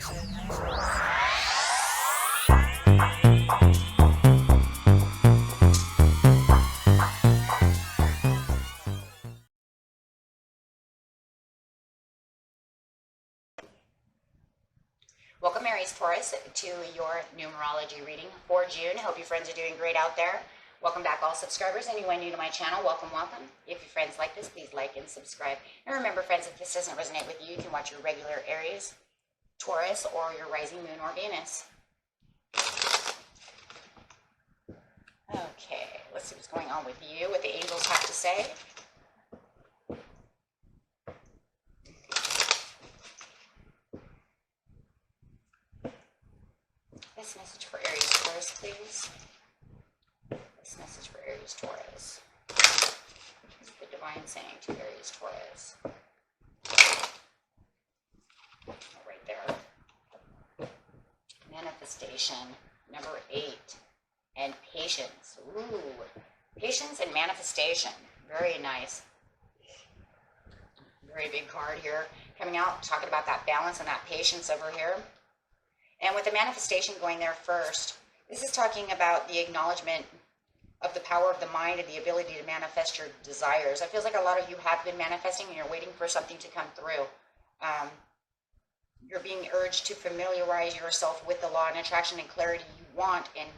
Welcome, Aries, Taurus, to your numerology reading for June. Hope your friends are doing great out there. Welcome back, all subscribers. Anyone new to my channel, welcome, welcome. If your friends like this, please like and subscribe. And remember, friends, if this doesn't resonate with you, you can watch your regular Aries, Taurus, or your rising moon or Venus. Okay, let's see what's going on with you, what the angels have to say. This message for Aries, Taurus, please. This message for Aries, Taurus. What's the divine saying to Aries, Taurus? Right there. Manifestation, number 8. And patience. Ooh. Patience and manifestation. Very nice. Very big card here. Coming out, talking about that balance and that patience over here. And with the manifestation going there first, this is talking about the acknowledgement of the power of the mind and the ability to manifest your desires. It feels like a lot of you have been manifesting and you're waiting for something to come through. You're being urged to familiarize yourself with the law and attraction and clarity you want and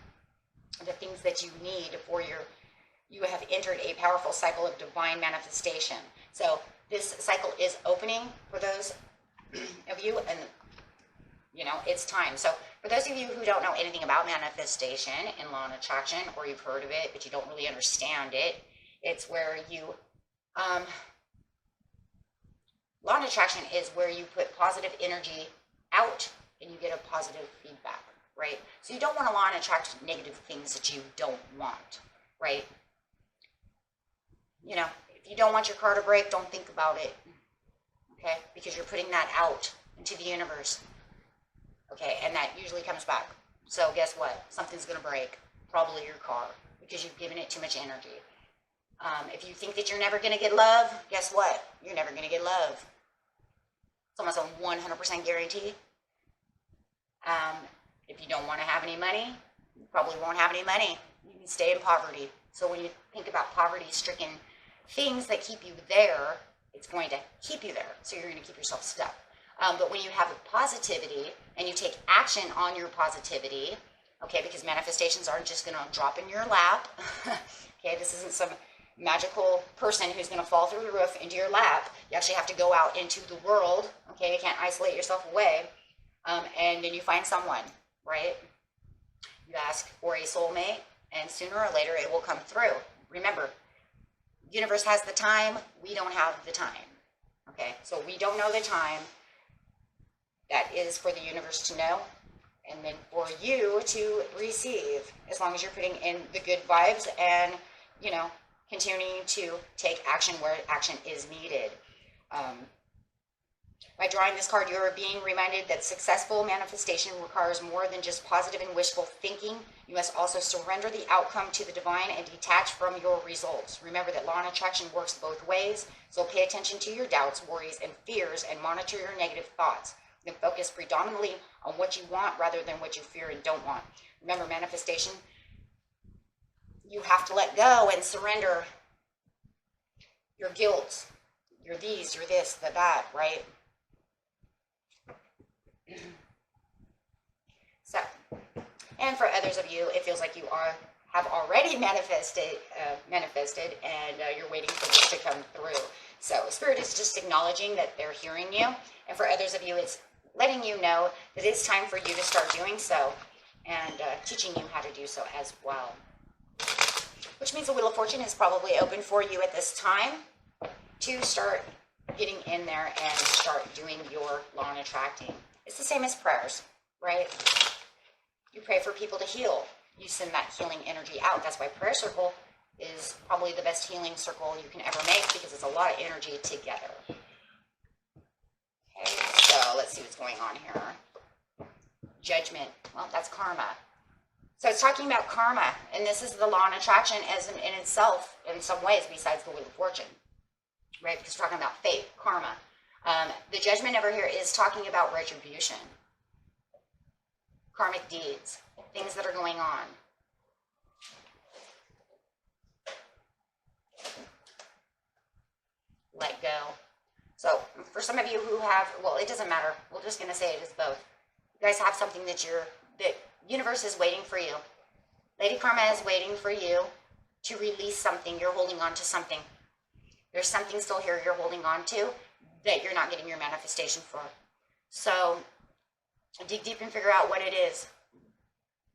the things that you need for you have entered a powerful cycle of divine manifestation. So this cycle is opening for those of you, and you know, it's time. So for those of you who don't know anything about manifestation and law and attraction, or you've heard of it, but you don't really understand it, it's where you, law and attraction is where you put positive energy out and you get a positive feedback, right? So you don't want to law and attract negative things that you don't want, right? You know, if you don't want your car to break, don't think about it, okay? Because you're putting that out into the universe. Okay, and that usually comes back. So guess what? Something's going to break. Probably your car, because you've given it too much energy. If you think that you're never going to get love, guess what? You're never going to get love. It's almost a 100% guarantee. If you don't want to have any money, you probably won't have any money. You can stay in poverty. So when you think about poverty-stricken things that keep you there, it's going to keep you there. So you're going to keep yourself stuck. But when you have a positivity and you take action on your positivity, okay, because manifestations aren't just going to drop in your lap, okay, this isn't some magical person who's going to fall through the roof into your lap. You actually have to go out into the world, okay, you can't isolate yourself away, and then you find someone, right? You ask for a soulmate, and sooner or later it will come through. Remember, the universe has the time, we don't have the time, okay, so we don't know the time. That is for the universe to know, and then for you to receive, as long as you're putting in the good vibes and, you know, continuing to take action where action is needed. By drawing this card, you are being reminded that successful manifestation requires more than just positive and wishful thinking. You must also surrender the outcome to the divine and detach from your results. Remember that law and attraction works both ways, so pay attention to your doubts, worries, and fears, and monitor your negative thoughts. Then focus predominantly on what you want rather than what you fear and don't want. Remember, manifestation, you have to let go and surrender your guilt, your these, your this, the that, right? So, and for others of you, it feels like you have already manifested, and you're waiting for this to come through. So Spirit is just acknowledging that they're hearing you. And for others of you, it's letting you know that it's time for you to start doing so, and teaching you how to do so as well. Which means the Wheel of Fortune is probably open for you at this time to start getting in there and start doing your law and attracting. It's the same as prayers, right? You pray for people to heal. You send that healing energy out. That's why prayer circle is probably the best healing circle you can ever make, because it's a lot of energy together. Okay, so let's see what's going on here. Judgment. Well, that's karma. So it's talking about karma, and this is the law and attraction as in itself in some ways besides the Wheel of Fortune, right? Because we're talking about fate, karma. The judgment over here is talking about retribution, karmic deeds, things that are going on. Let go. So for some of you who have, well, it doesn't matter. We're just going to say it is both. You guys have something that that universe is waiting for you. Lady Karma is waiting for you to release something. You're holding on to something. There's something still here you're holding on to that you're not getting your manifestation for. So dig deep and figure out what it is.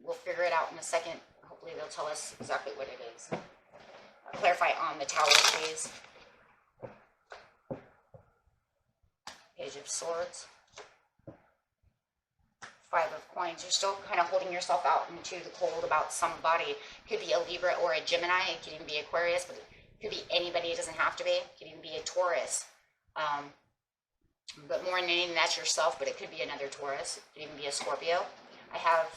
We'll figure it out in a second. Hopefully they'll tell us exactly what it is. I'll clarify on the Tower, please. Page of Swords. Five of Coins. You're still kind of holding yourself out into the cold about somebody. It could be a Libra or a Gemini. It could even be Aquarius, but it could be anybody. It doesn't have to be. It could even be a Taurus. But more than anything, that's yourself, but it could be another Taurus. It could even be a Scorpio. I have,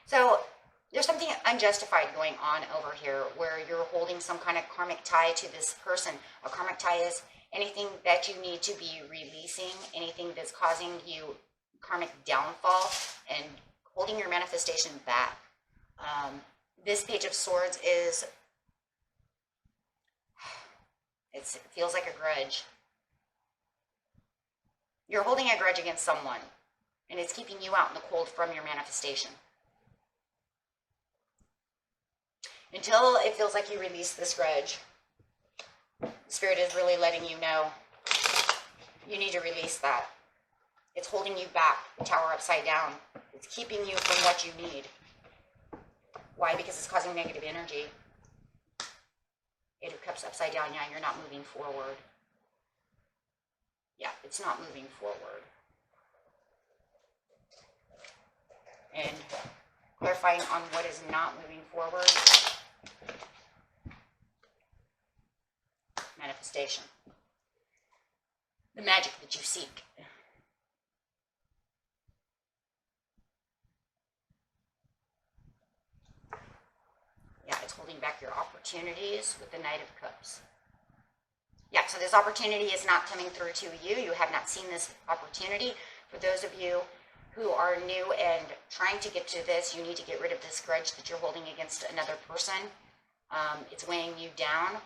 so there's something unjustified going on over here where you're holding some kind of karmic tie to this person. A karmic tie is anything that you need to be releasing, anything that's causing you karmic downfall and holding your manifestation back. This Page of Swords is, it feels like a grudge. You're holding a grudge against someone, and it's keeping you out in the cold from your manifestation. Until it feels like you release this grudge, Spirit is really letting you know you need to release that. It's holding you back, Tower upside down. It's keeping you from what you need. Why? Because it's causing negative energy. Eight of Cups upside down. Yeah, you're not moving forward. Yeah, it's not moving forward. And clarifying on what is not moving forward. Manifestation. The magic that you seek. Yeah, it's holding back your opportunities with the Knight of Cups. Yeah, so this opportunity is not coming through to you. You have not seen this opportunity. For those of you who are new and trying to get to this, you need to get rid of this grudge that you're holding against another person. It's weighing you down.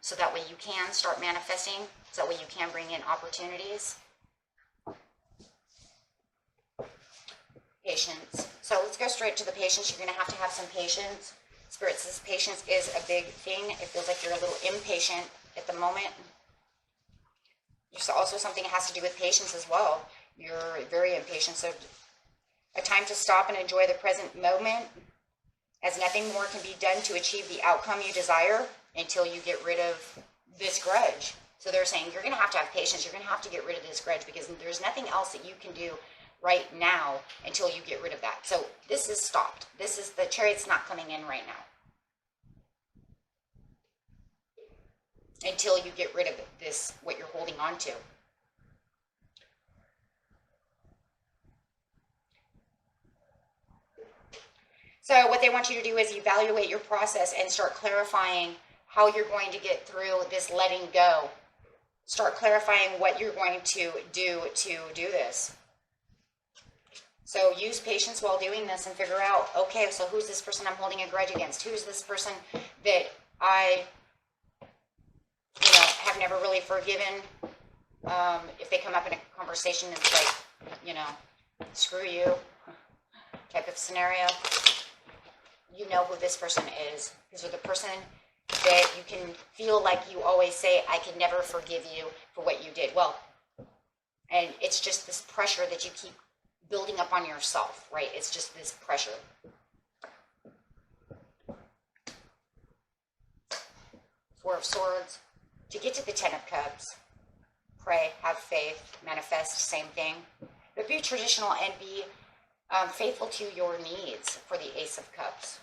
So that way you can start manifesting. So that way you can bring in opportunities. Patience. So let's go straight to the patience. You're going to have some patience. Spirit says patience is a big thing. It feels like you're a little impatient at the moment. There's also something that has to do with patience as well. You're very impatient. So a time to stop and enjoy the present moment, as nothing more can be done to achieve the outcome you desire until you get rid of this grudge. So they're saying you're going to have patience. You're going to have to get rid of this grudge because there's nothing else that you can do right now until you get rid of that. So this is stopped. This is the Chariot's not coming in right now until you get rid of this, what you're holding on to. So what they want you to do is evaluate your process and start clarifying how you're going to get through this letting go. Start clarifying what you're going to do this. So use patience while doing this and figure out, okay, so who's this person I'm holding a grudge against? Who's this person that I, have never really forgiven? If they come up in a conversation, it's like, screw you type of scenario. You know who this person is. These are the person that you can feel like you always say, I can never forgive you for what you did. Well, and it's just this pressure that you keep building up on yourself, right? It's just this pressure. Four of Swords. To get to the Ten of Cups, pray, have faith, manifest, same thing. But be traditional and be faithful to your needs for the Ace of Cups.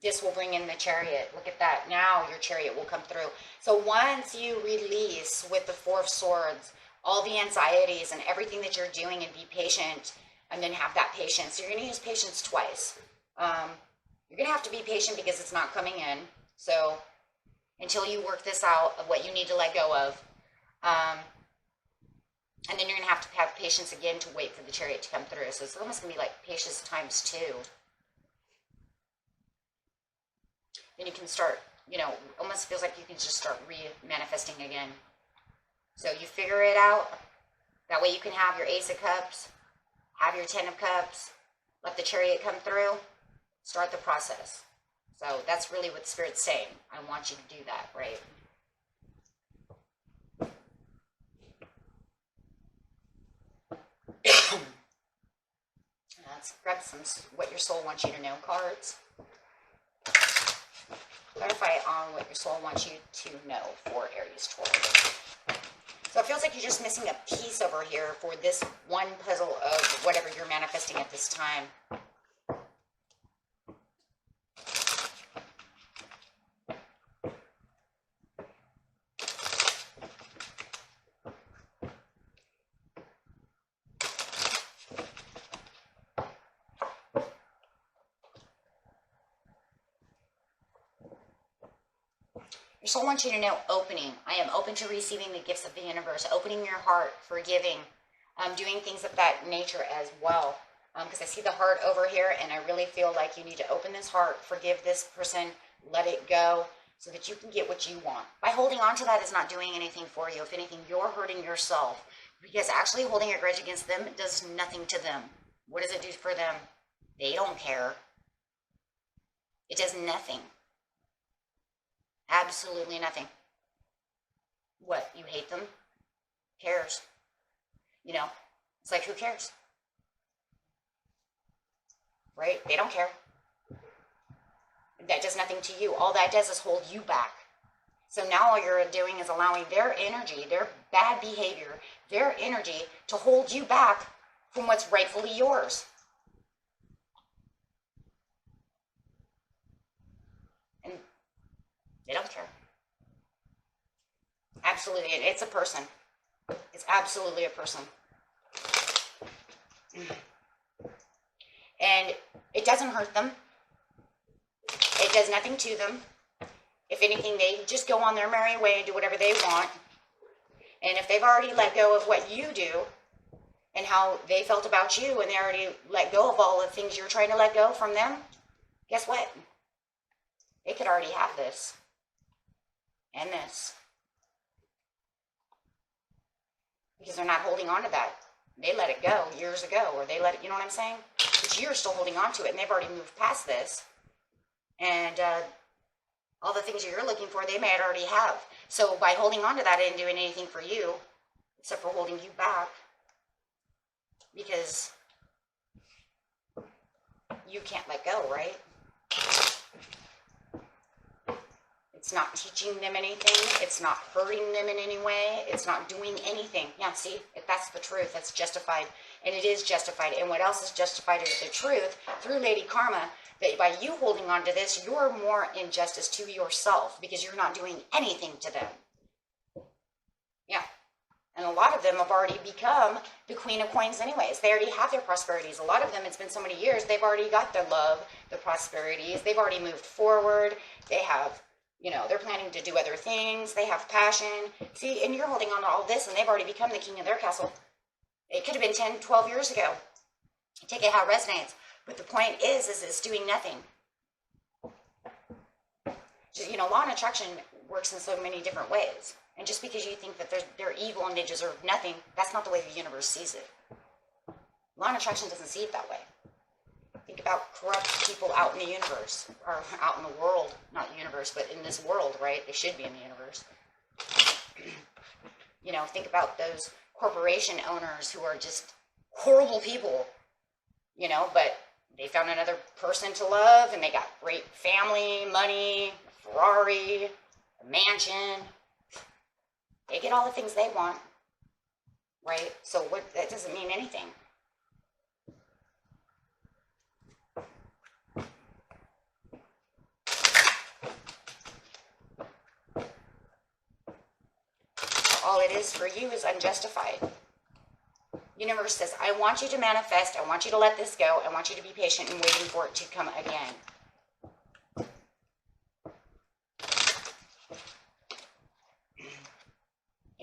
This will bring in the Chariot. Look at that. Now your Chariot will come through. So once you release with the Four of Swords, all the anxieties and everything that you're doing, and be patient, and then have that patience. You're going to use patience twice. You're going to have to be patient because it's not coming in. So until you work this out of what you need to let go of. And then you're going to have patience again to wait for the Chariot to come through. So it's almost going to be like patience times 2. Then you can start, you know, almost feels like you can just start re-manifesting again. So you figure it out. That way you can have your Ace of Cups, have your 10 of Cups, let the Chariot come through, start the process. So that's really what Spirit's saying. I want you to do that, right? Let's grab some what your soul wants you to know cards. Clarify on what your soul wants you to know for Aries Taurus. So it feels like you're just missing a piece over here for this one puzzle of whatever you're manifesting at this time. Your soul wants you to know opening. I am open to receiving the gifts of the universe, opening your heart, forgiving, doing things of that nature as well. Because I see the heart over here, and I really feel like you need to open this heart, forgive this person, let it go, so that you can get what you want. By holding on to that is not doing anything for you. If anything, you're hurting yourself. Because actually holding a grudge against them does nothing to them. What does it do for them? They don't care. It does nothing. Absolutely nothing. What? You hate them? Who cares? You know, it's like, who cares? Right? They don't care. That does nothing to you. All that does is hold you back. So now all you're doing is allowing their energy, their bad behavior, their energy to hold you back from what's rightfully yours. And they don't care. Absolutely. It's a person. It's absolutely a person. And it doesn't hurt them. It does nothing to them. If anything, they just go on their merry way and do whatever they want. And if they've already let go of what you do and how they felt about you, and they already let go of all the things you're trying to let go from them, guess what? They could already have this. And this. Because they're not holding on to that. They let it go years ago, or they let it, you know what I'm saying? But you're still holding on to it, and they've already moved past this. And all the things that you're looking for, they may already have. So by holding on to that, it isn't doing anything for you, except for holding you back. Because you can't let go, right? It's not teaching them anything. It's not hurting them in any way. It's not doing anything. Yeah, see, that's the truth. That's justified. And it is justified. And what else is justified is the truth through Lady Karma, that by you holding on to this, you're more injustice to yourself because you're not doing anything to them. Yeah. And a lot of them have already become the Queen of Coins anyways. They already have their prosperities. A lot of them, it's been so many years, they've already got their love, their prosperities. They've already moved forward. They have, you know, they're planning to do other things. They have passion. See, and you're holding on to all this, and they've already become the king of their castle. It could have been 10, 12 years ago. Take it how it resonates. But the point is it's doing nothing. You know, law and attraction works in so many different ways. And just because you think that they're evil and they deserve nothing, that's not the way the universe sees it. Law and attraction doesn't see it that way. Think about corrupt people out in the universe, or out in the world, not the universe, but in this world, right? They should be in the universe. You know, think about those corporation owners who are just horrible people, you know, but they found another person to love, and they got great family, money, Ferrari, a mansion. They get all the things they want, right? So what? That doesn't mean anything. All it is for you is unjustified. Universe says, I want you to manifest. I want you to let this go. I want you to be patient and waiting for it to come again.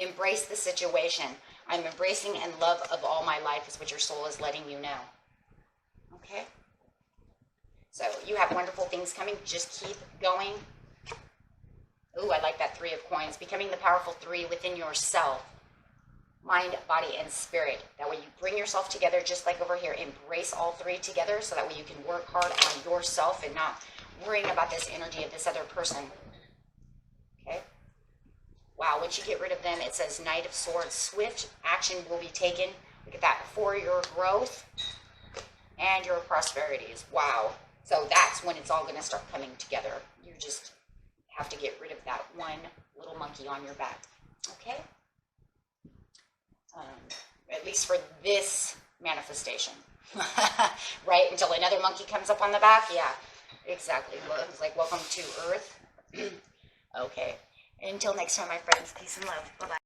Embrace the situation. I'm embracing and love of all my life is what your soul is letting you know. Okay? So you have wonderful things coming. Just keep going. Ooh, I like that 3 of coins. Becoming the powerful 3 within yourself. Mind, body, and spirit. That way you bring yourself together just like over here. Embrace all 3 together so that way you can work hard on yourself and not worrying about this energy of this other person. Okay? Wow, once you get rid of them, it says Knight of Swords. Swift action will be taken. Look at that. For your growth and your prosperities. Wow. So that's when it's all going to start coming together. You just have to get rid of that one little monkey on your back. Okay? At least for this manifestation. Right? Until another monkey comes up on the back? Yeah, exactly. Well, it was like, welcome to Earth. Okay. Until next time, my friends. Peace and love. Bye-bye.